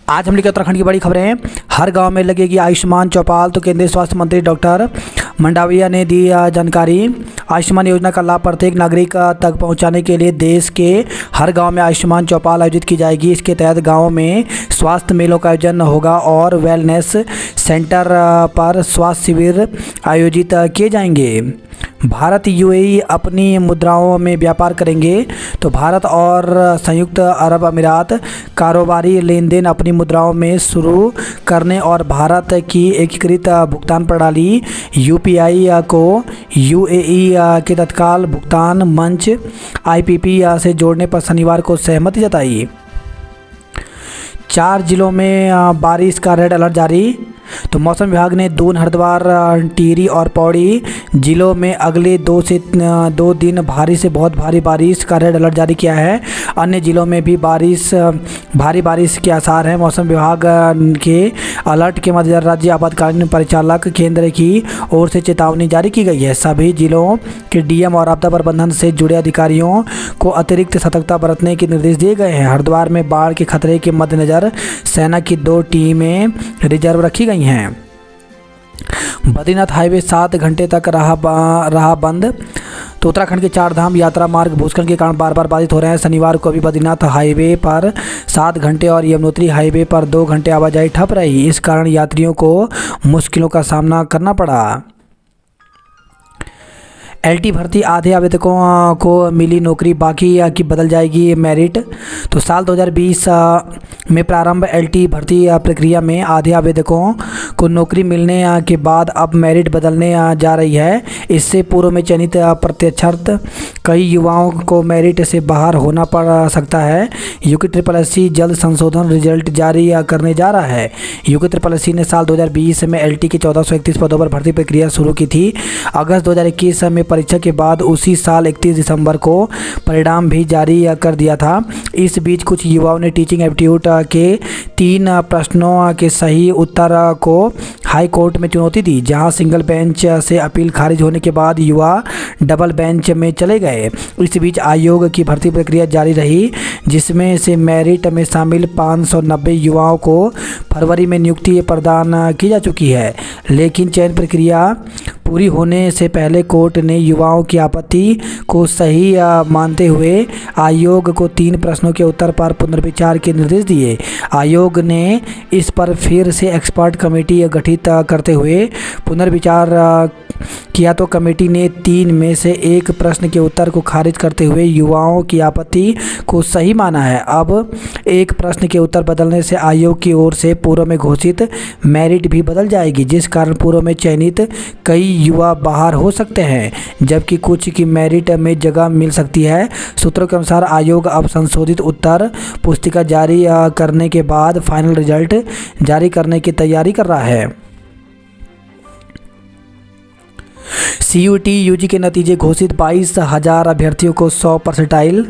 आज हम लेकर उत्तराखंड की बड़ी खबरें हैं। हर गांव में लगेगी आयुष्मान चौपाल, तो केंद्रीय स्वास्थ्य मंत्री डॉक्टर मंडाविया ने दी जानकारी। आयुष्मान योजना का लाभ प्रत्येक नागरिक तक पहुंचाने के लिए देश के हर गांव में आयुष्मान चौपाल आयोजित की जाएगी। इसके तहत गांवों में स्वास्थ्य मेलों का आयोजन होगा और वेलनेस सेंटर पर स्वास्थ्य शिविर आयोजित किए जाएंगे। भारत यूएई अपनी मुद्राओं में व्यापार करेंगे, तो भारत और संयुक्त अरब अमीरात कारोबारी लेन देन अपनी मुद्राओं में शुरू करने और भारत की एकीकृत भुगतान प्रणाली यूपीआई को यूएई के तत्काल भुगतान मंच आईपीपी से जोड़ने पर शनिवार को सहमति जताई। 4 जिलों में बारिश का रेड अलर्ट जारी। तो मौसम विभाग ने दून, हरिद्वार, टिहरी और पौड़ी जिलों में अगले 2 दिन भारी से बहुत भारी बारिश का रेड अलर्ट जारी किया है। अन्य जिलों में भी भारी बारिश के आसार हैं। मौसम विभाग के अलर्ट के मद्देनजर राज्य आपातकालीन परिचालक केंद्र की ओर से चेतावनी जारी की गई है। सभी जिलों के डीएम और आपदा प्रबंधन से जुड़े अधिकारियों को अतिरिक्त सतर्कता बरतने के निर्देश दिए गए हैं। हरिद्वार में बाढ़ के खतरे के मद्देनजर सेना की 2 टीमें रिजर्व रखी गई हैं। बद्रीनाथ हाईवे 7 घंटे तक रहा बंद। तो उत्तराखंड के 4 धाम यात्रा मार्ग भूस्खलन के कारण बार बाधित हो रहे हैं। शनिवार को भी बद्रीनाथ हाईवे पर 7 घंटे और यमुनोत्री हाईवे पर 2 घंटे आवाजाही ठप रही। इस कारण यात्रियों को मुश्किलों का सामना करना पड़ा। एलटी भर्ती, आधे आवेदकों को मिली नौकरी, बाकी की बदल जाएगी मेरिट। तो साल 2020 में प्रारंभ एलटी भर्ती प्रक्रिया में आधे आवेदकों को नौकरी मिलने के बाद अब मेरिट बदलने जा रही है। इससे पूर्व में चयनित प्रत्याशी कई युवाओं को मेरिट से बाहर होना पड़ सकता है। यूके SSC जल्द संशोधन रिजल्ट जारी करने जा रहा है। यूके SSC ने साल 2020 में एलटी के 1431 पदों पर भर्ती प्रक्रिया शुरू की थी। अगस्त 2021 में परीक्षा के बाद उसी साल 31 दिसंबर को परिणाम भी जारी कर दिया था। इस बीच कुछ युवाओं ने टीचिंग एप्टीट्यूड के 3 प्रश्नों के सही उत्तर को हाई कोर्ट में चुनौती दी, जहां सिंगल बेंच से अपील खारिज होने के बाद युवा डबल बेंच में चले गए। इस बीच आयोग की भर्ती प्रक्रिया जारी रही, जिसमें से मेरिट में शामिल 590 युवाओं को फरवरी में नियुक्ति प्रदान की जा चुकी है। लेकिन चयन प्रक्रिया पूरी होने से पहले कोर्ट ने युवाओं की आपत्ति को सही मानते हुए आयोग को 3 प्रश्नों के उत्तर पर पुनर्विचार के निर्देश दिए। आयोग ने इस पर फिर से एक्सपर्ट कमेटी गठित करते हुए पुनर्विचार किया, तो कमेटी ने 3 में से 1 प्रश्न के उत्तर को खारिज करते हुए युवाओं की आपत्ति को सही माना है। अब एक प्रश्न के उत्तर बदलने से आयोग की ओर से पूर्व में घोषित मेरिट भी बदल जाएगी, जिस कारण पूर्व में चयनित कई युवा बाहर हो सकते हैं, जबकि कुछ की मेरिट में जगह मिल सकती है। सूत्रों के अनुसार आयोग अब संशोधित उत्तर पुस्तिका जारी करने के बाद फाइनल रिजल्ट जारी करने की तैयारी कर रहा है। CUET यूजी के नतीजे घोषित, 22,000 अभ्यर्थियों को 100 परसेंटाइल।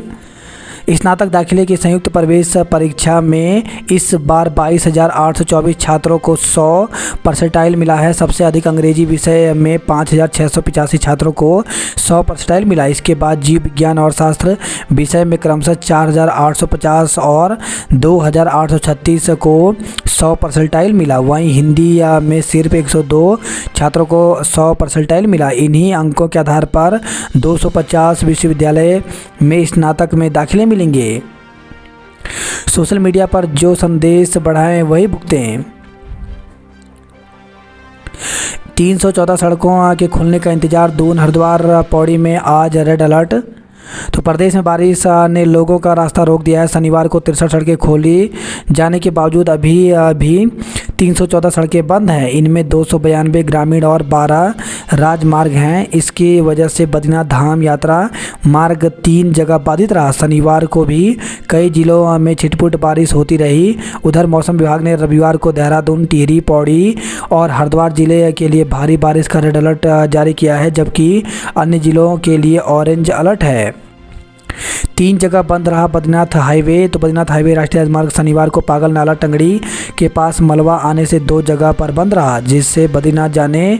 स्नातक दाखिले की संयुक्त प्रवेश परीक्षा में इस बार 22,824 छात्रों को 100 परसेंटाइल मिला है। सबसे अधिक अंग्रेजी विषय में 5,685 छात्रों को 100 परसेंटाइल मिला। इसके बाद जीव विज्ञान और शास्त्र विषय में क्रमशः 4,850 और 2,836 को 100 परसेंटाइल मिला। वहीं हिंदी में सिर्फ 102 छात्रों को 100 परसेंटाइल मिला। इन्हीं अंकों के आधार पर 250 विश्वविद्यालय में स्नातक में दाखिले मिलेंगे। सोशल मीडिया पर जो संदेश बढ़ाएं वही भुगतें। 314 सड़कों के खुलने का इंतजार। दून, हरिद्वार, पौड़ी में आज रेड अलर्ट। तो प्रदेश में बारिश ने लोगों का रास्ता रोक दिया है। शनिवार को 63 सड़कें खोली जाने के बावजूद अभी 314 सड़कें बंद हैं। इनमें 292 ग्रामीण और 12 राजमार्ग हैं। इसकी वजह से बद्रीनाथ धाम यात्रा मार्ग 3 जगह बाधित रहा। शनिवार को भी कई जिलों में छिटपुट बारिश होती रही। उधर मौसम विभाग ने रविवार को देहरादून, टिहरी, पौड़ी और हरिद्वार जिले के लिए भारी बारिश का रेड अलर्ट जारी किया है, जबकि अन्य जिलों के लिए ऑरेंज अलर्ट है। 3 जगह बंद रहा बद्रीनाथ हाईवे। तो बद्रीनाथ हाईवे राष्ट्रीय राजमार्ग शनिवार को पागल नाला टंगड़ी के पास मलबा आने से 2 जगह पर बंद रहा, जिससे बद्रीनाथ जाने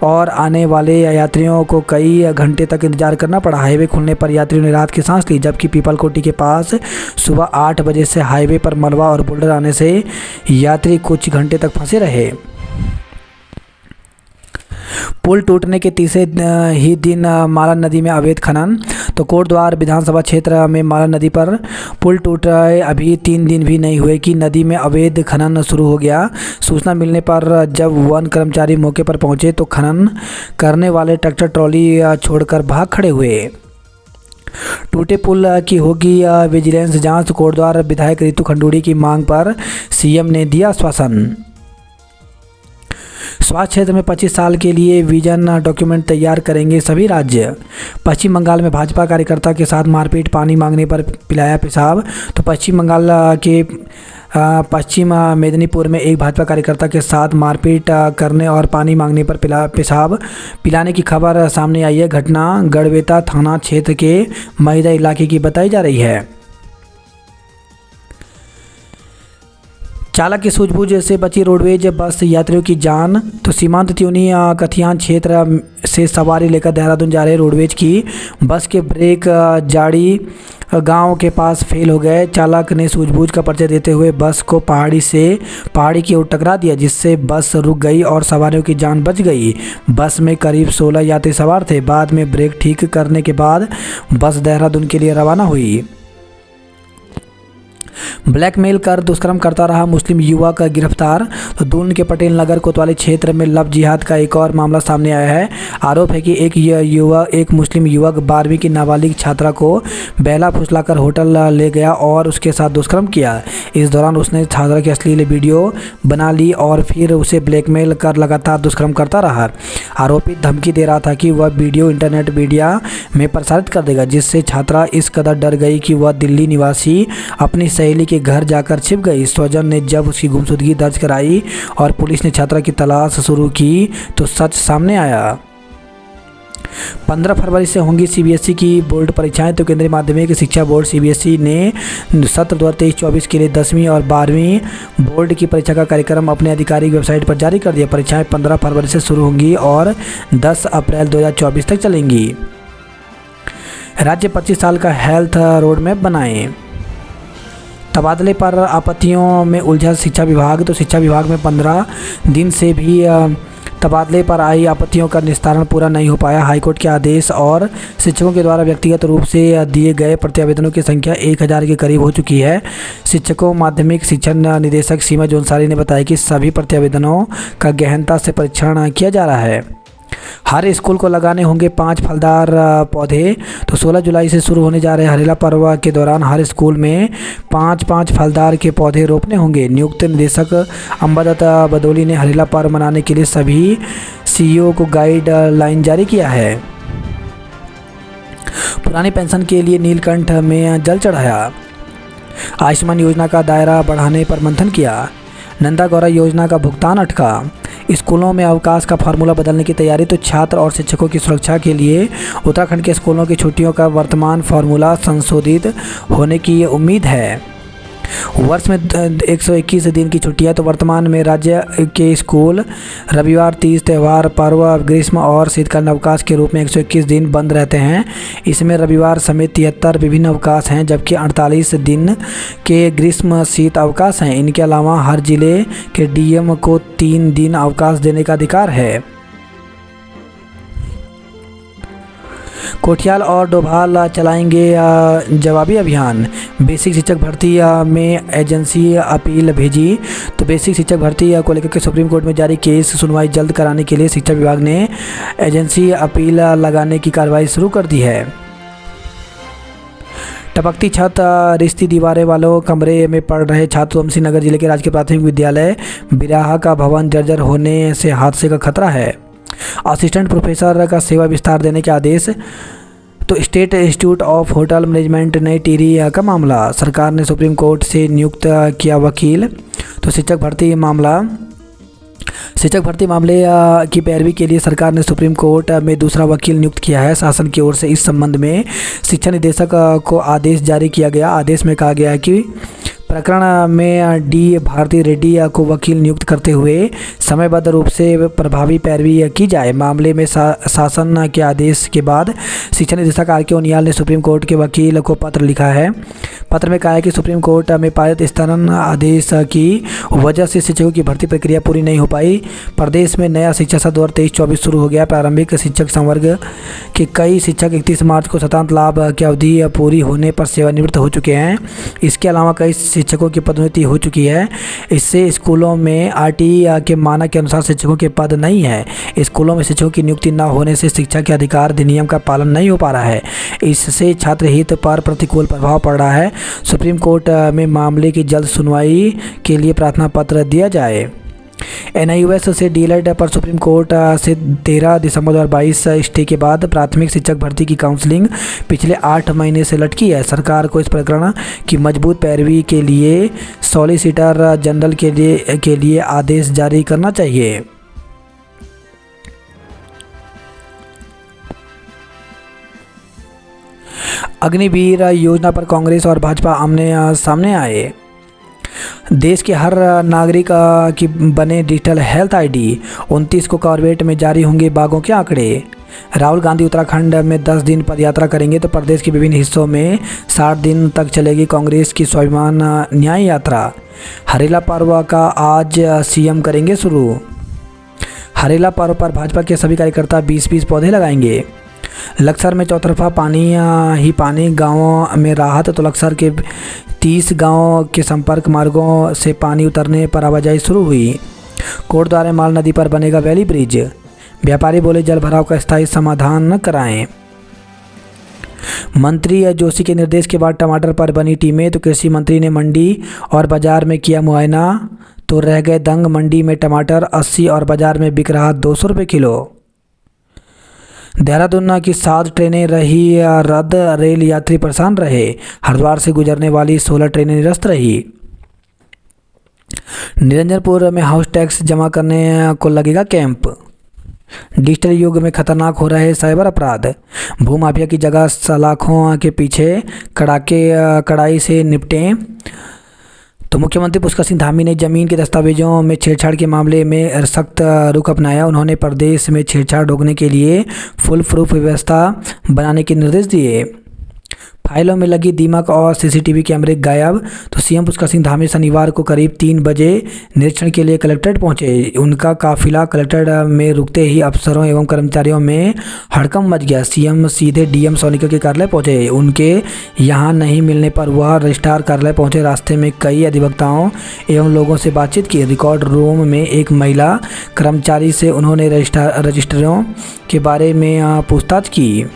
और आने वाले यात्रियों को कई घंटे तक इंतजार करना पड़ा। हाईवे खुलने पर यात्रियों ने राहत की सांस ली, जबकि पीपलकोटी के पास सुबह 8 बजे से हाईवे पर मलबा और बोल्डर आने से यात्री कुछ घंटे तक फंसे रहे। पुल टूटने के तीसरे ही दिन माला नदी में अवैध खनन। तो कोटद्वार विधानसभा क्षेत्र में माला नदी पर पुल टूट रहे अभी 3 दिन भी नहीं हुए कि नदी में अवैध खनन शुरू हो गया। सूचना मिलने पर जब वन कर्मचारी मौके पर पहुंचे तो खनन करने वाले ट्रैक्टर ट्रॉली छोड़कर भाग खड़े हुए। टूटे पुल की होगी विजिलेंस जांच। कोटद्वार विधायक रितु खंडूड़ी की मांग पर सीएम ने दिया आश्वासन। स्वास्थ्य क्षेत्र में 25 साल के लिए विजन डॉक्यूमेंट तैयार करेंगे सभी राज्य। पश्चिम बंगाल में भाजपा कार्यकर्ता के साथ मारपीट, पानी मांगने पर पिलाया पेशाब। तो पश्चिम बंगाल के पश्चिम मेदिनीपुर में एक भाजपा कार्यकर्ता के साथ मारपीट करने और पानी मांगने पर पेशाब पिलाने की खबर सामने आई है। घटना गढ़वेता थाना क्षेत्र के महिदा इलाके की बताई जा रही है। चालक की सूझबूझ से बची रोडवेज बस यात्रियों की जान। तो सीमांत त्यूनी कथियान क्षेत्र से सवारी लेकर देहरादून जा रहे रोडवेज की बस के ब्रेक जाड़ी गांव के पास फेल हो गए। चालक ने सूझबूझ का परिचय देते हुए बस को पहाड़ी की ओर टकरा दिया, जिससे बस रुक गई और सवारियों की जान बच गई। बस में करीब 16 यात्री सवार थे। बाद में ब्रेक ठीक करने के बाद बस देहरादून के लिए रवाना हुई। ब्लैकमेल कर दुष्कर्म करता रहा मुस्लिम युवक गिरफ्तार। तो दून के पटेल नगर कोतवाली क्षेत्र में लव जिहाद का एक और मामला सामने आया है। आरोप है कि एक मुस्लिम युवक 12वीं की नाबालिग छात्रा को बहला फुसलाकर होटल ले गया और उसके साथ दुष्कर्म किया। इस दौरान उसने छात्रा की अश्लील वीडियो बना ली और फिर उसे ब्लैकमेल कर लगातार दुष्कर्म करता रहा। आरोपी धमकी दे रहा था कि वह वीडियो इंटरनेट मीडिया में प्रसारित कर देगा, जिससे छात्रा इस कदर डर गई कि वह दिल्ली निवासी अपनी सहेली के घर जाकर छिप गई। स्वजन ने जब उसकी गुमशुदगी दर्ज कराई और पुलिस ने छात्रा की तलाश शुरू की तो सच सामने आया। 15 फरवरी से होंगी सीबीएसई की बोर्ड परीक्षाएं। तो केंद्रीय माध्यमिक शिक्षा बोर्ड सीबीएसई ने सत्र 2023-24 के लिए 10वीं और 12वीं बोर्ड की परीक्षा का कार्यक्रम अपने आधिकारिक वेबसाइट पर जारी कर दिया। परीक्षाएं 15 फरवरी से शुरू होंगी और 10 अप्रैल 2024 तक चलेंगी। राज्य 25 साल का हेल्थ रोड मैप बनाएं। तबादले पर आपत्तियों में उलझा शिक्षा विभाग। तो शिक्षा विभाग में 15 दिन से भी तबादले पर आई आपत्तियों का निस्तारण पूरा नहीं हो पाया। हाईकोर्ट के आदेश और शिक्षकों के द्वारा व्यक्तिगत रूप से दिए गए प्रत्यावेदनों की संख्या 1000 के करीब हो चुकी है। शिक्षकों माध्यमिक शिक्षा निदेशक सीमा जोनसारी ने बताया कि सभी प्रत्यावेदनों का गहनता से परीक्षण किया जा रहा है। हर स्कूल को लगाने होंगे 5 फलदार पौधे। तो 16 जुलाई से शुरू होने जा रहे हरेला पर्व के दौरान हर स्कूल में 5-5 फलदार के पौधे रोपने होंगे। नियुक्त निदेशक अंबादत्त बदौली ने हरेला पर्व मनाने के लिए सभी सीईओ को गाइडलाइन जारी किया है। पुरानी पेंशन के लिए नीलकंठ में जल चढ़ाया। आयुष्मान योजना का दायरा बढ़ाने पर मंथन किया। नंदा गौरा योजना का भुगतान अटका। स्कूलों में अवकाश का फार्मूला बदलने की तैयारी। तो छात्र और शिक्षकों की सुरक्षा के लिए उत्तराखंड के स्कूलों की छुट्टियों का वर्तमान फार्मूला संशोधित होने की उम्मीद है। वर्ष में 121 दिन की छुट्टियां। तो वर्तमान में राज्य के स्कूल रविवार, तीज, त्यौहार, पर्व, ग्रीष्म और शीतकालीन अवकाश के रूप में 121 दिन बंद रहते हैं। इसमें रविवार समेत 73 विभिन्न अवकाश हैं, जबकि 48 दिन के ग्रीष्म शीत अवकाश हैं। इनके अलावा हर जिले के डीएम को 3 दिन अवकाश देने का अधिकार है। कोठियाल और डोभाल चलाएंगे जवाबी अभियान। बेसिक शिक्षक भर्ती में एजेंसी अपील भेजी। तो बेसिक शिक्षक भर्ती को लेकर के सुप्रीम कोर्ट में जारी केस सुनवाई जल्द कराने के लिए शिक्षा विभाग ने एजेंसी अपील लगाने की कार्रवाई शुरू कर दी है। टपकती छत, रिश्ती दीवारें वालों कमरे में पढ़ रहे छात्र। उमसी नगर जिले के राजकीय प्राथमिक विद्यालय बिराहा का भवन जर्जर होने से हादसे का खतरा है। असिस्टेंट प्रोफेसर का सेवा विस्तार देने के आदेश। तो state institute of hotel management ने टिहरी का मामला। सरकार ने सुप्रीम कोर्ट से नियुक्त किया वकील। तो शिक्षक भर्ती मामले की पैरवी के लिए सरकार ने सुप्रीम कोर्ट में दूसरा वकील नियुक्त किया है। शासन की ओर से इस संबंध में शिक्षा निदेशक को आदेश जारी किया गया। आदेश में कहा गया है कि प्रकरण में डी भारती रेड्डी को वकील नियुक्त करते हुए समयबद्ध रूप से प्रभावी पैरवी की जाए। मामले में शासन के आदेश के बाद शिक्षा निदेशक आर.के. उनियाल ने सुप्रीम कोर्ट के वकील को पत्र लिखा है। पत्र में कहा है कि सुप्रीम कोर्ट में पारित स्थगन आदेश की वजह से शिक्षकों की भर्ती प्रक्रिया पूरी नहीं हो पाई। प्रदेश में नया शिक्षा सत्र 2023-24 शुरू हो गया। प्रारंभिक शिक्षक संवर्ग के कई शिक्षक 31 मार्च को स्वतंत्र लाभ की अवधि पूरी होने पर सेवानिवृत्त हो चुके हैं। इसके अलावा कई शिक्षकों की पदोन्नति हो चुकी है। इससे स्कूलों में आरटीई के मानक के अनुसार शिक्षकों के पद नहीं है। स्कूलों में शिक्षकों की नियुक्ति न होने से शिक्षा के अधिकार अधिनियम का पालन नहीं हो पा रहा है। इससे छात्र हित पर प्रतिकूल प्रभाव पड़ रहा है। सुप्रीम कोर्ट में मामले की जल्द सुनवाई के लिए प्रार्थना पत्र दिया जाए। एनआईयूएस से डीएलएड पर सुप्रीम कोर्ट से 13 दिसंबर 2022 स्टे के बाद प्राथमिक शिक्षक भर्ती की काउंसलिंग पिछले 8 महीने से लटकी है। सरकार को इस प्रकरण की मजबूत पैरवी के लिए सॉलिसिटर जनरल के लिए आदेश जारी करना चाहिए। अग्निवीर योजना पर कांग्रेस और भाजपा आमने सामने आए। देश के हर नागरिक की बने डिजिटल हेल्थ आईडी। 29 को कॉर्बेट में जारी होंगे बागों के आंकड़े। राहुल गांधी उत्तराखंड में 10 दिन पदयात्रा करेंगे तो प्रदेश के विभिन्न हिस्सों में 60 दिन तक चलेगी कांग्रेस की स्वाभिमान न्याय यात्रा। हरेला पर्व का आज सीएम करेंगे शुरू। हरेला पर्व पर भाजपा के सभी कार्यकर्ता 20-20 पौधे लगाएंगे। लक्सर में चौतरफा पानी ही पानी, गाँवों में राहत। तो लक्सर के 30 गांव के संपर्क मार्गों से पानी उतरने पर आवाजाही शुरू हुई। कोटद्वार माल नदी पर बनेगा वैली ब्रिज। व्यापारी बोले जल भराव का स्थायी समाधान न कराएं। मंत्री जोशी के निर्देश के बाद टमाटर पर बनी टीमें। तो कृषि मंत्री ने मंडी और बाजार में किया मुआयना तो रह गए दंग। मंडी में टमाटर 80 और बाजार में बिक रहा 200 रुपये किलो। देहरादून की 7 ट्रेनें रही रद्द, रेल यात्री परेशान रहे। हरिद्वार से गुजरने वाली 16 ट्रेनें निरस्त रही। निरंजनपुर में हाउस टैक्स जमा करने को लगेगा कैंप। डिजिटल युग में खतरनाक हो रहे साइबर अपराध। भूमाफिया की जगह सलाखों के पीछे कड़ाई से निपटें। तो मुख्यमंत्री पुष्कर सिंह धामी ने जमीन के दस्तावेजों में छेड़छाड़ के मामले में सख्त रुख अपनाया। उन्होंने प्रदेश में छेड़छाड़ रोकने के लिए फुल प्रूफ व्यवस्था बनाने के निर्देश दिए। फाइलों में लगी दीमक और सीसीटीवी कैमरे गायब। तो सीएम पुष्कर सिंह धामी शनिवार को करीब 3 बजे निरीक्षण के लिए कलेक्ट्रेट पहुंचे। उनका काफिला कलेक्ट्रेट में रुकते ही अफसरों एवं कर्मचारियों में हड़कंप मच गया। सीएम सीधे डीएम सोनीका के कार्यालय पहुंचे। उनके यहां नहीं मिलने पर वह रजिस्ट्रार कार्यालय पहुंचे। रास्ते में कई अधिवक्ताओं एवं लोगों से बातचीत की। रिकॉर्ड रूम में एक महिला कर्मचारी से उन्होंने रजिस्टरों के बारे में पूछताछ की।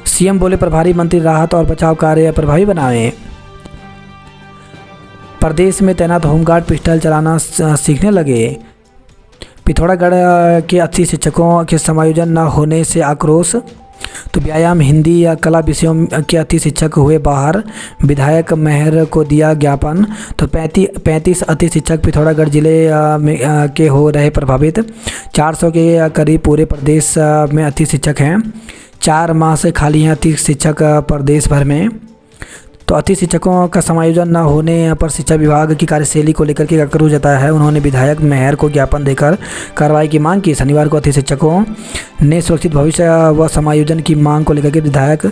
सीएम बोले प्रभारी मंत्री राहत और बचाव कार्य प्रभावी बनाएं। प्रदेश में तैनात होमगार्ड पिस्टल चलाना सीखने लगे। पिथौरागढ़ के 80 शिक्षकों के समायोजन न होने से आक्रोश। तो व्यायाम, हिंदी या कला विषयों के 80 शिक्षक हुए बाहर। विधायक मेहर को दिया ज्ञापन। तो 35 अति शिक्षक पिथौरागढ़ जिले के हो रहे प्रभावित। 400 के करीब पूरे प्रदेश में अति शिक्षक हैं। 4 माह से खाली हैं अति शिक्षक प्रदेश भर में। तो अति शिक्षकों का समायोजन न होने पर शिक्षा विभाग की कार्यशैली को लेकर के आक्रोश जताया है। उन्होंने विधायक मेहर को ज्ञापन देकर कार्रवाई की मांग की। शनिवार को अति शिक्षकों ने सुरक्षित भविष्य व समायोजन की मांग को लेकर के विधायक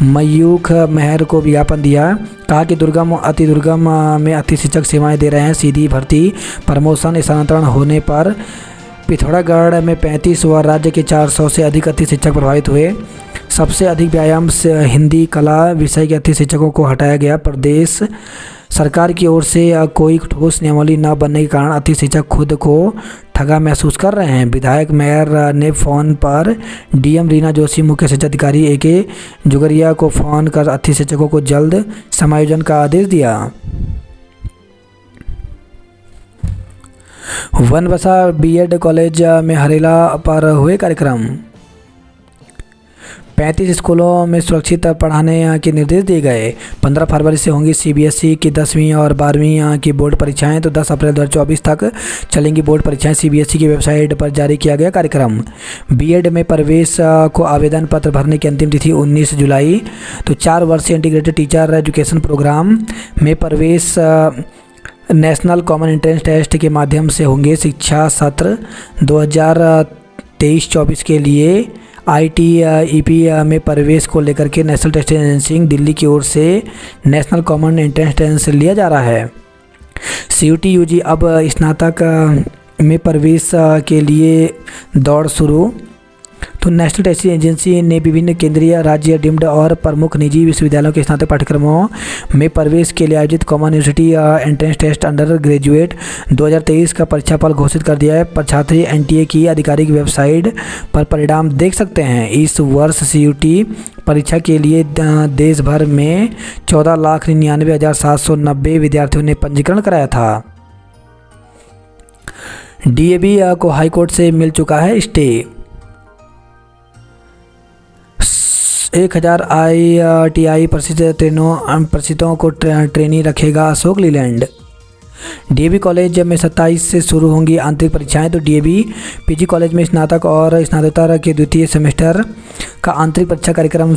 मयूख मेहर को ज्ञापन दिया। कहा कि दुर्गम अति दुर्गम में अति शिक्षक सेवाएँ दे रहे हैं। सीधी भर्ती, प्रमोशन, स्थानांतरण होने पर पिथौरागढ़ में 35 व राज्य के 400 से अधिक अति शिक्षक प्रभावित हुए। सबसे अधिक व्यायाम से हिंदी कला विषय के अति शिक्षकों को हटाया गया। प्रदेश सरकार की ओर से कोई ठोस नियमावली न बनने के कारण अति शिक्षक खुद को ठगा महसूस कर रहे हैं। विधायक मेयर ने फ़ोन पर डीएम रीना जोशी, मुख्य शिक्षा अधिकारी ए.के. जुगरिया को फ़ोन कर अति शिक्षकों को जल्द समायोजन का आदेश दिया। बनबसा बीएड कॉलेज में हरेला पर हुए कार्यक्रम। 35 स्कूलों में सुरक्षित पढ़ाने के निर्देश दिए गए। 15 फरवरी से होंगी सीबीएसई की 10वीं और 12वीं की बोर्ड परीक्षाएं। तो 10 अप्रैल 2024 तक चलेंगी बोर्ड परीक्षाएं। सीबीएसई की वेबसाइट पर जारी किया गया कार्यक्रम। बीएड में प्रवेश को आवेदन पत्र भरने की अंतिम तिथि 19 जुलाई। तो 4 वर्षीय इंटीग्रेटेड टीचर एजुकेशन प्रोग्राम में प्रवेश नेशनल कॉमन एंट्रेंस टेस्ट के माध्यम से होंगे। शिक्षा सत्र 2023-24 के लिए ITEP में प्रवेश को लेकर के नेशनल टेस्ट एजेंसी दिल्ली की ओर से नेशनल कॉमन एंट्रेंस टेस्ट लिया जा रहा है। CUT UG अब स्नातक में प्रवेश के लिए दौड़ शुरू। तो नेशनल टेस्ट एजेंसी ने विभिन्न केंद्रीय, राज्य, डीम्ड और प्रमुख निजी विश्वविद्यालयों के स्नातक पाठ्यक्रमों में प्रवेश के लिए आयोजित common university entrance test undergraduate 2023 का परीक्षाफल घोषित कर दिया है। छात्र NTA की आधिकारिक वेबसाइट पर परिणाम देख सकते हैं। इस वर्ष CUT परीक्षा के लिए देश भर में 14,99,790 विद्यार्थियों ने पंजीकरण कराया था। DAV को हाईकोर्ट से मिल चुका है स्टे। 1000 ITI प्रशिक्षितों को ट्रेनी रखेगा अशोक लीलैंड। DAV कॉलेज में 27 से शुरू होंगी आंतरिक परीक्षाएं। तो DAV PG कॉलेज में स्नातक और स्नातकोत्तर के द्वितीय सेमेस्टर का आंतरिक परीक्षा कार्यक्रम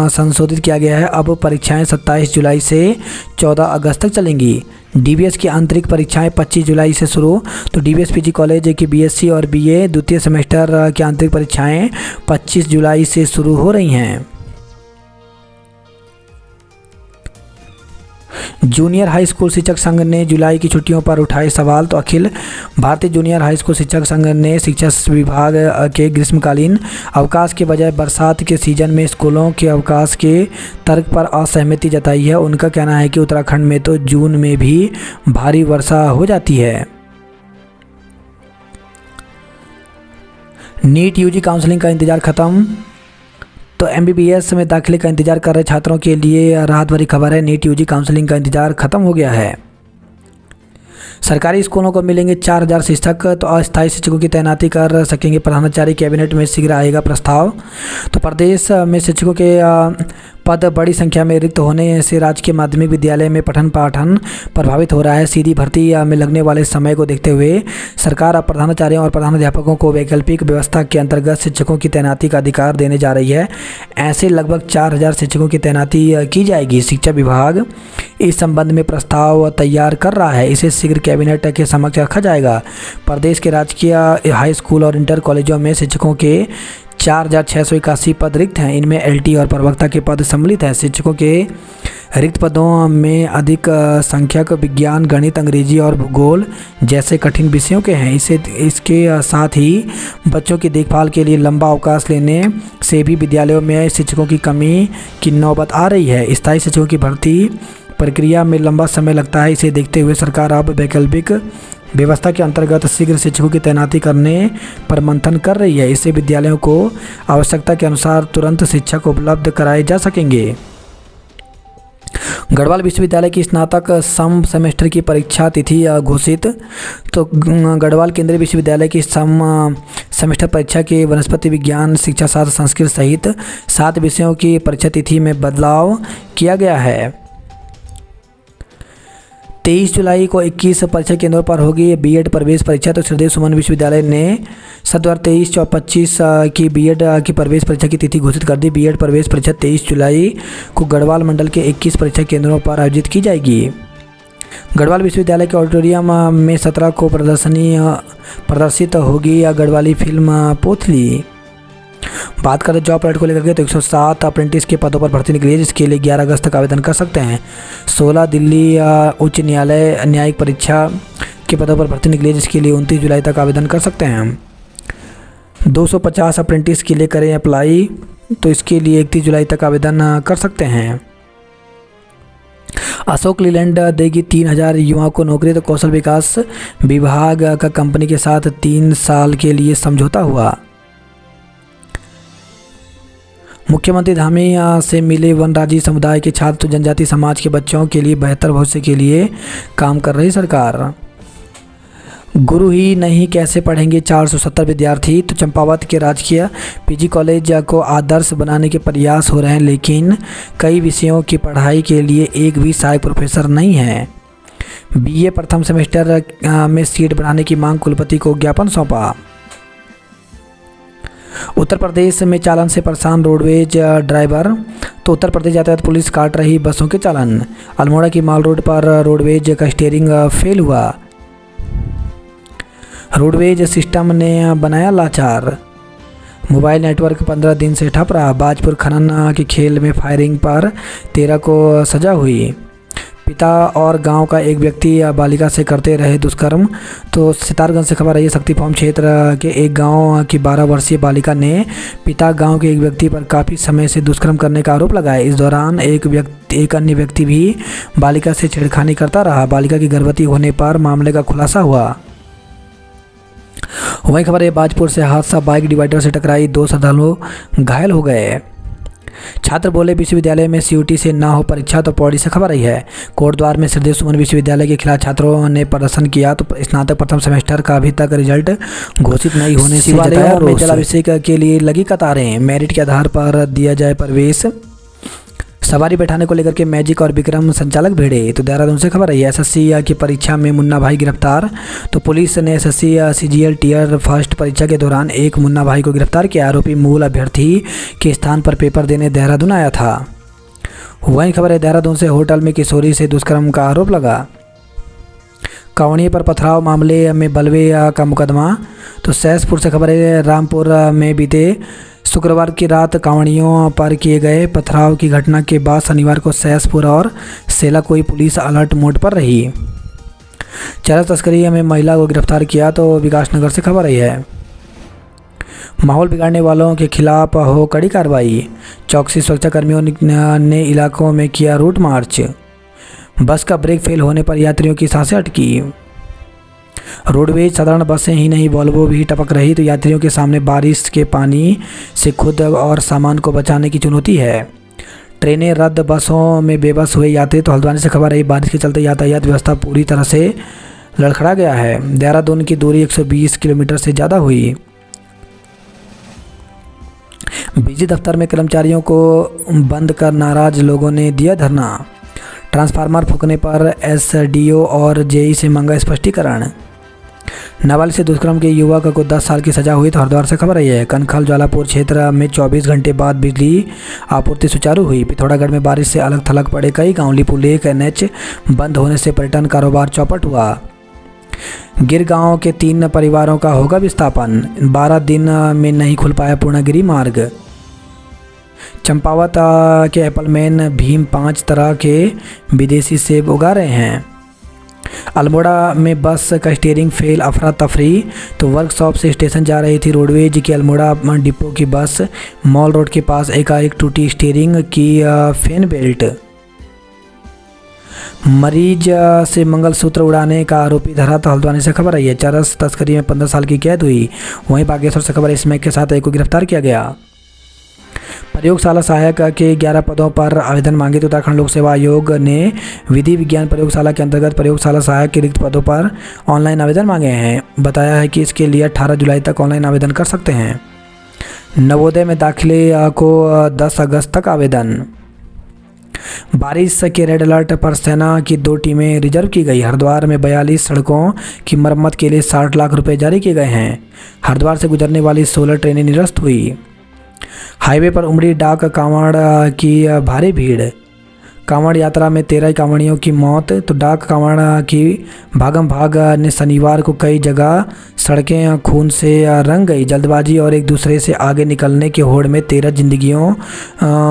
संशोधित किया गया है। अब परीक्षाएं 27 जुलाई से 14 अगस्त तक चलेंगी। DBS की आंतरिक परीक्षाएं 25 जुलाई से शुरू। तो DBS PG कॉलेज की BSc और BA द्वितीय सेमेस्टर की आंतरिक परीक्षाएं 25 जुलाई से शुरू हो रही हैं। जूनियर हाई स्कूल शिक्षक संघ ने जुलाई की छुट्टियों पर उठाए सवाल। तो Akhil Bharatiya junior high school शिक्षक संघ ने शिक्षा विभाग के ग्रीष्मकालीन अवकाश के बजाय बरसात के सीजन में स्कूलों के अवकाश के तर्क पर असहमति जताई है। उनका कहना है कि उत्तराखंड में तो जून में भी भारी वर्षा हो जाती है। नीट UG काउंसलिंग का इंतजार खत्म। तो MBBS में दाखिले का इंतजार कर रहे छात्रों के लिए राहत भरी खबर है। नीट UG काउंसलिंग का इंतजार खत्म हो गया है। सरकारी स्कूलों को मिलेंगे 4000 शिक्षक। तो अस्थायी शिक्षकों की तैनाती कर सकेंगे प्रधानाचार्य। कैबिनेट में शीघ्र आएगा प्रस्ताव। तो प्रदेश में शिक्षकों के पद बड़ी संख्या में रिक्त होने से राजकीय माध्यमिक विद्यालय में पठन पाठन प्रभावित हो रहा है। सीधी भर्ती में लगने वाले समय को देखते हुए सरकार अब प्रधानाचार्यों और प्रधानाध्यापकों को वैकल्पिक व्यवस्था के अंतर्गत शिक्षकों की तैनाती का अधिकार देने जा रही है। ऐसे लगभग 4000 शिक्षकों की तैनाती की जाएगी। शिक्षा विभाग इस संबंध में प्रस्ताव तैयार कर रहा है। इसे शीघ्र कैबिनेट के समक्ष रखा जाएगा। प्रदेश के राजकीय हाई स्कूल और इंटर कॉलेजों में शिक्षकों के 4681 पद रिक्त हैं। इनमें LT और प्रवक्ता के पद सम्मिलित हैं। शिक्षकों के रिक्त पदों में अधिक संख्यक विज्ञान, गणित, अंग्रेजी और भूगोल जैसे कठिन विषयों के हैं। इसके साथ ही बच्चों की देखभाल के लिए लंबा अवकाश लेने से भी विद्यालयों में शिक्षकों की कमी की नौबत आ रही है। स्थायी शिक्षकों की भर्ती प्रक्रिया में लंबा समय लगता है। इसे देखते हुए सरकार अब वैकल्पिक व्यवस्था के अंतर्गत शीघ्र शिक्षकों की तैनाती करने पर मंथन कर रही है। इससे विद्यालयों को आवश्यकता के अनुसार तुरंत शिक्षक उपलब्ध कराए जा सकेंगे। गढ़वाल विश्वविद्यालय की स्नातक सम सेमेस्टर की परीक्षा तिथि घोषित। तो गढ़वाल केंद्रीय विश्वविद्यालय की सम सेमेस्टर परीक्षा के वनस्पति विज्ञान, शिक्षा शास्त्र, संस्कृत सहित 7 विषयों की परीक्षा तिथि में बदलाव किया गया है। 23 जुलाई को 21 परीक्षा केंद्रों पर होगी BEd प्रवेश परीक्षा। तो श्रीदेव सुमन विश्वविद्यालय ने 2023-25 की BEd की प्रवेश परीक्षा की तिथि घोषित कर दी। BEd प्रवेश परीक्षा 23 जुलाई को गढ़वाल मंडल के 21 परीक्षा केंद्रों पर आयोजित की जाएगी। गढ़वाल विश्वविद्यालय के ऑडिटोरियम में 17 को प्रदर्शित होगी गढ़वाली फिल्म पोथली। बात करें जॉब अलर्ट को लेकर के, तो 107 अप्रेंटिस के पदों पर भर्ती निकली है, जिसके लिए 11 अगस्त तक आवेदन कर सकते हैं। 16 दिल्ली उच्च न्यायालय न्यायिक परीक्षा के पदों पर भर्ती निकली है, जिसके लिए 29 जुलाई तक आवेदन कर सकते हैं। 250 अप्रेंटिस के लिए करें अप्लाई, तो इसके लिए 31 जुलाई तक आवेदन कर सकते हैं। अशोक लीलैंड देगी 3000 युवाओं को नौकरी। तो कौशल विकास विभाग का कंपनी के साथ 3 साल के लिए समझौता हुआ। मुख्यमंत्री धामी से मिले वनराजी समुदाय के छात्र। तो जनजाति समाज के बच्चों के लिए बेहतर भविष्य के लिए काम कर रही सरकार। गुरु ही नहीं कैसे पढ़ेंगे 470 विद्यार्थी। तो चंपावत के राजकीय पीजी कॉलेज को आदर्श बनाने के प्रयास हो रहे हैं, लेकिन कई विषयों की पढ़ाई के लिए एक भी सहायक प्रोफेसर नहीं है। बीए प्रथम सेमेस्टर में सीट बढ़ाने की मांग, कुलपति को ज्ञापन सौंपा। उत्तर प्रदेश में चालान से परेशान रोडवेज ड्राइवर। तो उत्तर प्रदेश यातायात पुलिस काट रही बसों के चालान। अल्मोड़ा की माल रोड पर रोडवेज का स्टीयरिंग फेल हुआ। रोडवेज सिस्टम ने बनाया लाचार। मोबाइल नेटवर्क 15 दिन से ठप रहा। बाजपुर खनन के खेल में फायरिंग पर 13 को सजा हुई। पिता और गांव का एक व्यक्ति बालिका से करते रहे दुष्कर्म। तो सितारगंज से खबर आई है। शक्ति फॉर्म क्षेत्र के एक गांव की 12 वर्षीय बालिका ने पिता गांव के एक व्यक्ति पर काफ़ी समय से दुष्कर्म करने का आरोप लगाया। इस दौरान एक अन्य व्यक्ति भी बालिका से छेड़खानी करता रहा। बालिका की गर्भवती होने पर मामले का खुलासा हुआ। वहीं खबर है बाजपुर से हादसा, बाइक डिवाइडर से टकराई, 2 श्रद्धालु घायल हो गए। छात्र बोले विश्वविद्यालय में सीयूटी से ना हो परीक्षा। तो पौड़ी से खबर आई है। कोटद्वार में श्रीदेव सुमन विश्वविद्यालय के खिलाफ छात्रों ने प्रदर्शन किया। तो स्नातक प्रथम सेमेस्टर का अभी तक रिजल्ट घोषित नहीं होने से जताया रोष। जलाभिषेक के लिए लगी कतारें, मेरिट के आधार पर दिया जाए प्रवेश। सवारी बैठाने को लेकर के मैजिक और विक्रम संचालक भिड़े। तो देहरादून से खबर आई है। एसएससी की परीक्षा में मुन्ना भाई गिरफ्तार। तो पुलिस ने एसएससी सीजीएल टियर फर्स्ट परीक्षा के दौरान एक मुन्ना भाई को गिरफ्तार किया। आरोपी मूल अभ्यर्थी के स्थान पर पेपर देने देहरादून आया था। वहीं खबर है देहरादून से होटल में किशोरी से दुष्कर्म का आरोप लगा। कांवड़िये पर पथराव मामले में बलवे का मुकदमा। तो सहसपुर से खबर है। रामपुर में बीते शुक्रवार की रात कांवड़ियों पर किए गए पथराव की घटना के बाद शनिवार को सहसपुर और सेलाकोई पुलिस अलर्ट मोड पर रही। चरस तस्करी में महिला को गिरफ्तार किया। तो विकासनगर से खबर आई है। माहौल बिगाड़ने वालों के खिलाफ हो कड़ी कार्रवाई। चौकसी सुरक्षा कर्मियों ने इलाकों में किया रूट मार्च। बस का ब्रेक फेल होने पर यात्रियों की सांसें अटकी। रोडवेज साधारण बसें ही नहीं वॉल्वो भी टपक रही। तो यात्रियों के सामने बारिश के पानी से खुद और सामान को बचाने की चुनौती है। ट्रेनें रद्द, बसों में बेबस हुए यात्री। तो हल्द्वानी से खबर है। बारिश के चलते यातायात व्यवस्था पूरी तरह से लड़खड़ा गया है। देहरादून की दूरी 120 किलोमीटर से ज़्यादा हुई। बिजली दफ्तर में कर्मचारियों को बंद कर नाराज लोगों ने दिया धरना। ट्रांसफार्मर फूंकने पर एसडीओ और जेई से मांगा स्पष्टीकरण। नाबालिग से दुष्कर्म के युवक को 10 साल की सजा हुई। तो हरिद्वार से खबर आई है। कनखल ज्वालापुर क्षेत्र में 24 घंटे बाद बिजली आपूर्ति सुचारू हुई। पिथौरागढ़ में बारिश से अलग थलग पड़े कई गांव। लिपू लेक एनएच बंद होने से पर्यटन कारोबार चौपट हुआ। गिर गांव के 3 परिवारों का होगा विस्थापन। 12 दिन में नहीं खुल पाया पूर्णागिरी मार्ग। चंपावत के एप्पलमैन भीम 5 तरह के विदेशी सेब उगा रहे हैं। अल्मोड़ा में बस का स्टीयरिंग फेल, अफरा तफरी। तो वर्कशॉप से स्टेशन जा रही थी रोडवेज की अल्मोड़ा डिपो की बस। मॉल रोड के पास एकाएक टूटी स्टीयरिंग की फैन बेल्ट। मरीज से मंगलसूत्र उड़ाने का आरोपी धरा। तो हल्द्वानी से खबर आई है। चरस तस्करी में 15 साल की कैद हुई। वहीं बागेश्वर से खबर है। स्मैक के साथ एक को गिरफ्तार किया गया। प्रयोगशाला सहायक के 11 पदों पर आवेदन मांगे। तो उत्तराखंड लोक सेवा आयोग ने विधि विज्ञान प्रयोगशाला के अंतर्गत प्रयोगशाला सहायक के रिक्त पदों पर ऑनलाइन आवेदन मांगे हैं। बताया है कि इसके लिए 18 जुलाई तक ऑनलाइन आवेदन कर सकते हैं। नवोदय में दाखिले को 10 अगस्त तक आवेदन। बारिश के रेड अलर्ट पर सेना की 2 टीमें रिजर्व की गई। हरिद्वार में 42 सड़कों की मरम्मत के लिए 60 लाख रुपए जारी किए गए हैं। हरिद्वार से गुजरने वाली 16 ट्रेनें निरस्त हुई। हाईवे पर उमड़ी डाक कांवड़ की भारी भीड़। कांवड़ यात्रा में 13 कांवड़ियों की मौत। तो डाक कांवड़ की भागम भाग ने शनिवार को कई जगह सड़कें खून से रंग गई। जल्दबाजी और एक दूसरे से आगे निकलने की होड़ में 13 जिंदगियों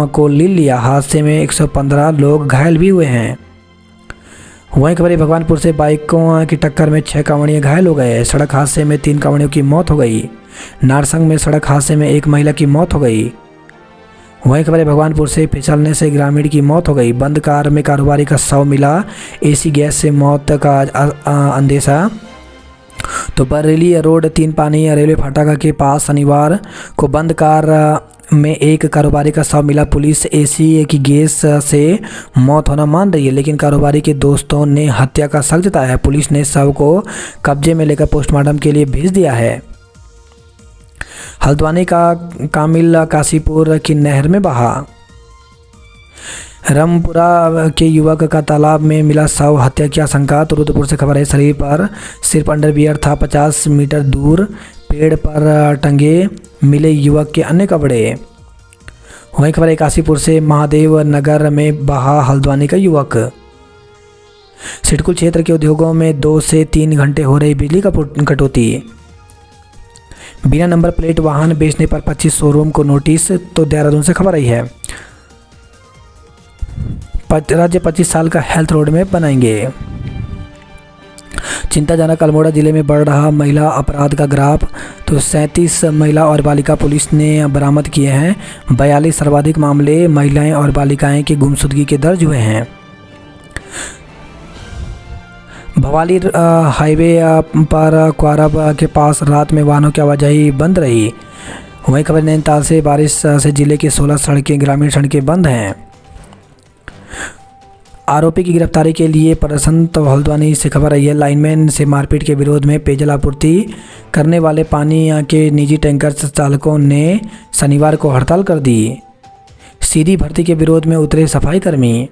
को ले लिया। हादसे में 115 लोग घायल भी हुए हैं। वहीं खबर भगवानपुर से बाइकों की टक्कर में 6 कांवड़िये घायल हो गए। सड़क हादसे में 3 कांवड़ियों की मौत हो गई। नारसंग में सड़क हादसे में 1 महिला की मौत हो गई। वहीं खबर भगवानपुर से फिसलने से ग्रामीण की मौत हो गई। बंद कार में कारोबारी का शव मिला। एसी गैस से मौत का अंदेशा। तो बरेली रोड 3 पानी रेलवे फाटक के पास शनिवार को बंद कार में एक कारोबारी का शव मिला। पुलिस एसी की गैस से मौत होना मान रही है, लेकिन कारोबारी के दोस्तों ने हत्या का शक जताया है। पुलिस ने शव को कब्जे में लेकर पोस्टमार्टम के लिए भेज दिया है। हल्द्वानी का कामिल काशीपुर की नहर में बहा। रामपुरा के युवक का तालाब में मिला शव, हत्या की आशंका। तो रुद्रपुर से खबर है, शरीर पर सिर्फ अंडरवियर था। 50 मीटर दूर पेड़ पर टंगे मिले युवक के अन्य कपड़े। वहीं खबर है काशीपुर से, महादेव नगर में बहा हल्द्वानी का युवक। सिडकुल क्षेत्र के उद्योगों में 2 से 3 घंटे हो रही बिजली कटौती। बिना नंबर प्लेट वाहन बेचने पर 25 शोरूम को नोटिस। तो देहरादून से खबर आई है, राज्य 25 साल का हेल्थ रोड में बनाएंगे। चिंताजनक, अल्मोड़ा जिले में बढ़ रहा महिला अपराध का ग्राफ। तो 37 महिला और बालिका पुलिस ने बरामद किए हैं। 42 सर्वाधिक मामले महिलाएं और बालिकाएं की गुमशुदगी के दर्ज हुए हैं। भवाली हाईवे पर क्वारब के पास रात में वाहनों की आवाजाही बंद रही। वहीं खबर नैनीताल से, बारिश से जिले की 16 सड़कें, ग्रामीण सड़कें बंद हैं। आरोपी की गिरफ्तारी के लिए प्रदर्शन। तो हल्द्वानी से खबर आई है, लाइनमैन से मारपीट के विरोध में पेयजल आपूर्ति करने वाले पानी के निजी टैंकर चालकों ने शनिवार को हड़ताल कर दी। सीधी भर्ती के विरोध में उतरे सफाई कर्मी।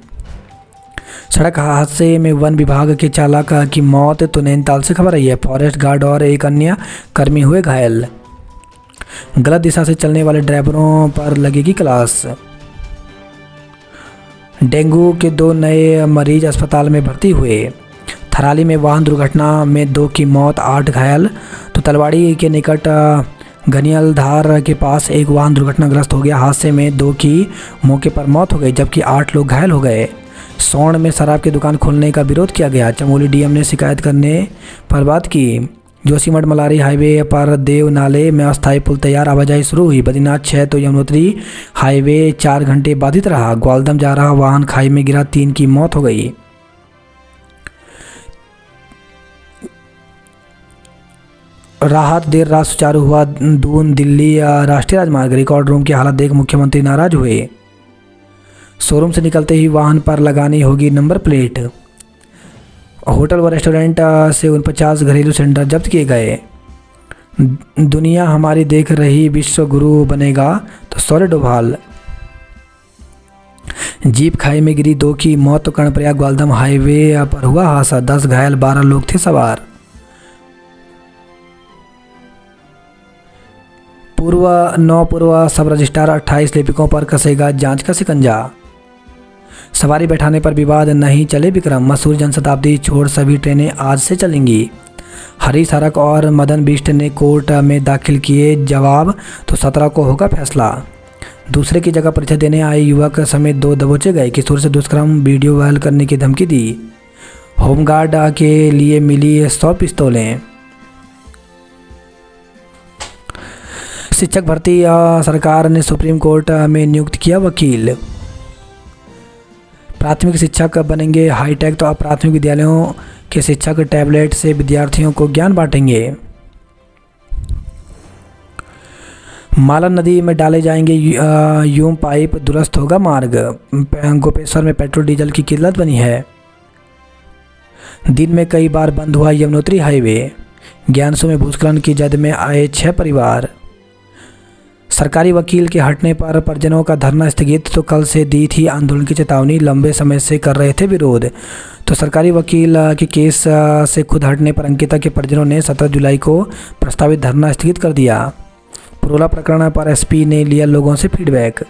सड़क हादसे में वन विभाग के चालक की मौत। तो नैनीताल से खबर आई है, फॉरेस्ट गार्ड और एक अन्य कर्मी हुए घायल। गलत दिशा से चलने वाले ड्राइवरों पर लगेगी क्लास। डेंगू के 2 नए मरीज अस्पताल में भर्ती हुए। थराली में वाहन दुर्घटना में 2 की मौत, 8 घायल। तो तलवाड़ी के निकट घनियालधार के पास एक वाहन दुर्घटनाग्रस्त हो गया। हादसे में 2 की मौके पर मौत हो गई, जबकि 8 लोग घायल हो गए। सोन में शराब की दुकान खोलने का विरोध किया गया। चमोली डीएम ने शिकायत करने पर बात की। जोशीमठ मलारी हाईवे पर देव नाले में अस्थायी पुल तैयार, आवाजाही शुरू हुई। बद्रीनाथ 6 तो यमुनोत्री हाईवे 4 घंटे बाधित रहा। ग्वालदम जा रहा वाहन खाई में गिरा, 3 की मौत हो गई। राहत, देर रात सुचारू हुआ दून दिल्ली राष्ट्रीय राजमार्ग। रिकॉर्ड रूम की हालत देख मुख्यमंत्री नाराज हुए। शोरूम से निकलते ही वाहन पर लगानी होगी नंबर प्लेट। होटल व रेस्टोरेंट से 49 घरेलू सिलेंडर जब्त किए गए। दुनिया हमारी देख रही, विश्व गुरु बनेगा। तो सौर्य डोभाल। जीप खाई में गिरी, 2 की मौत। तो कर्णप्रयाग ग्वालदम हाईवे पर हुआ हादसा, 10 घायल, 12 लोग थे सवार। पूर्व सब रजिस्ट्रार 28 लिपिकों पर कसेगा जांच का शिकंजा। सवारी बैठाने पर विवाद नहीं, चले विक्रम। मसूर जनशताब्दी छोड़ सभी ट्रेनें आज से चलेंगी। हरी सड़क और मदन बिष्ट ने कोर्ट में दाखिल किए जवाब। तो 17 को होगा फैसला। दूसरे की जगह परीक्षा देने आए युवक समेत 2 दबोचे गए। किशोर से दुष्कर्म, वीडियो वायरल करने की धमकी दी। होमगार्ड के लिए मिली 100 पिस्तौलें। शिक्षक भर्ती, सरकार ने सुप्रीम कोर्ट में नियुक्त किया वकील। प्राथमिक शिक्षक बनेंगे हाईटेक। तो अब प्राथमिक विद्यालयों के शिक्षक टैबलेट से विद्यार्थियों को ज्ञान बांटेंगे। मालन नदी में डाले जाएंगे यूम पाइप, दुरुस्त होगा मार्ग। गोपेश्वर में पेट्रोल डीजल की किल्लत बनी है। दिन में कई बार बंद हुआ यमुनोत्री हाईवे। ज्ञानसू में भूस्खलन की जद में आए 6 परिवार। सरकारी वकील के हटने पर परिजनों का धरना स्थगित। तो कल से दी थी आंदोलन की चेतावनी, लंबे समय से कर रहे थे विरोध। तो सरकारी वकील के केस से खुद हटने पर अंकिता के परिजनों ने 17 जुलाई को प्रस्तावित धरना स्थगित कर दिया। पुरोला प्रकरण पर एसपी ने लिया लोगों से फीडबैक।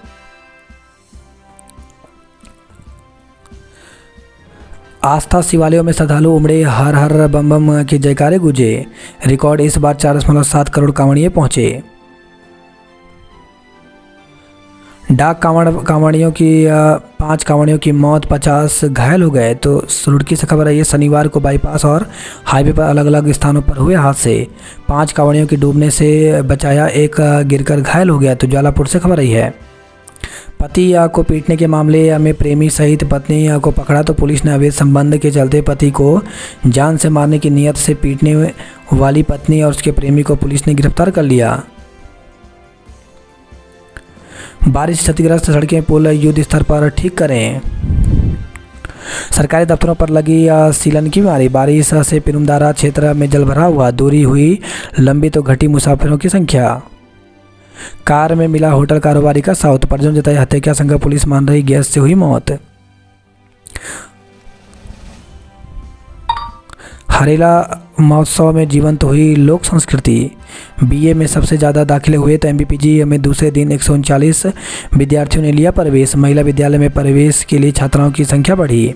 आस्था शिवालयों में श्रद्धालु उमड़े, हर हर बम बम के जयकारे गूंजे। रिकॉर्ड इस बार 4.7 करोड़ कांवड़िए पहुंचे। डाक कांवड़ियों की 5 कांवड़ियों की मौत, 50 घायल हो गए। तो रुड़की से खबर आई है, शनिवार को बाईपास और हाईवे पर अलग अलग स्थानों पर हुए हादसे। 5 कांवड़ियों की डूबने से बचाया, एक गिरकर घायल हो गया। तो ज्वालापुर से खबर आई है, पति को पीटने के मामले में प्रेमी सहित पत्नी को पकड़ा। तो पुलिस ने अवैध संबंध के चलते पति को जान से मारने की नीयत से पीटने वाली पत्नी और उसके प्रेमी को पुलिस ने गिरफ्तार कर लिया। बारिश क्षतिग्रस्त सड़कें पुल युद्ध स्तर पर ठीक करें। सरकारी दफ्तरों पर लगी सीलन की बीमारी, बारिश से पिरुमदारा क्षेत्र में जल भरा हुआ, दूरी हुई लंबी तो घटी मुसाफिरों की संख्या। कार में मिला होटल कारोबारी का शव, तो परिजन जताई हत्या की आशंका, पुलिस मान रही गैस से हुई मौत। हरेला महोत्सव में जीवंत हुई लोक संस्कृति, बीए में सबसे ज़्यादा दाखिले हुए तो एमबीपीजी में दूसरे दिन 139 विद्यार्थियों ने लिया प्रवेश, महिला विद्यालय में प्रवेश के लिए छात्राओं की संख्या बढ़ी।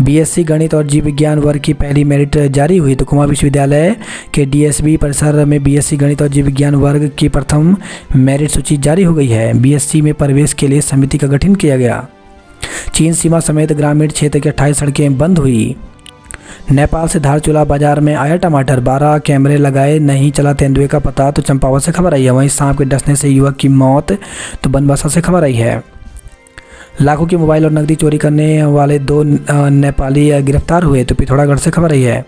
बीएससी गणित और जीव विज्ञान वर्ग की पहली मेरिट जारी हुई, तो कुमार विश्वविद्यालय के डीएसबी परिसर में बीएससी गणित और जीव विज्ञान वर्ग की प्रथम मेरिट सूची जारी हो गई है। बीएससी में प्रवेश के लिए समिति का गठन किया गया। चीन सीमा समेत ग्रामीण क्षेत्र की 28 सड़कें बंद हुई। नेपाल से धारचूला बाजार में आया टमाटर, 12 कैमरे लगाए नहीं चला तेंदुए का पता, तो चंपावत से खबर आई है। वहीं सांप के डसने से युवक की मौत, तो बनबसा से खबर आई है। लाखों की मोबाइल और नकदी चोरी करने वाले 2 नेपाली गिरफ्तार हुए, तो पिथौरागढ़ से खबर आई है।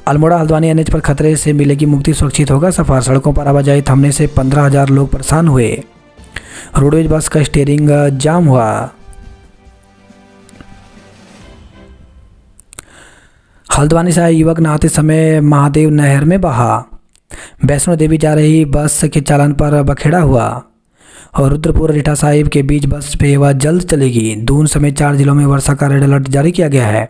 अल्मोड़ा हल्द्वानी एनएच पर खतरे से मिलेगी मुक्ति, सुरक्षित होगा सफर, सड़कों पर आवाजाही थमने से 15,000 लोग परेशान हुए। रोडवेज बस का स्टीयरिंग जाम हुआ। हल्द्वानी से आए युवक नहाते समय महादेव नहर में बहा। वैष्णो देवी जा रही बस के चालन पर बखेड़ा हुआ। और रुद्रपुर रीठा साहिब के बीच बस सेवा जल्द चलेगी। दून समेत 4 जिलों में वर्षा का रेड अलर्ट जारी किया गया है।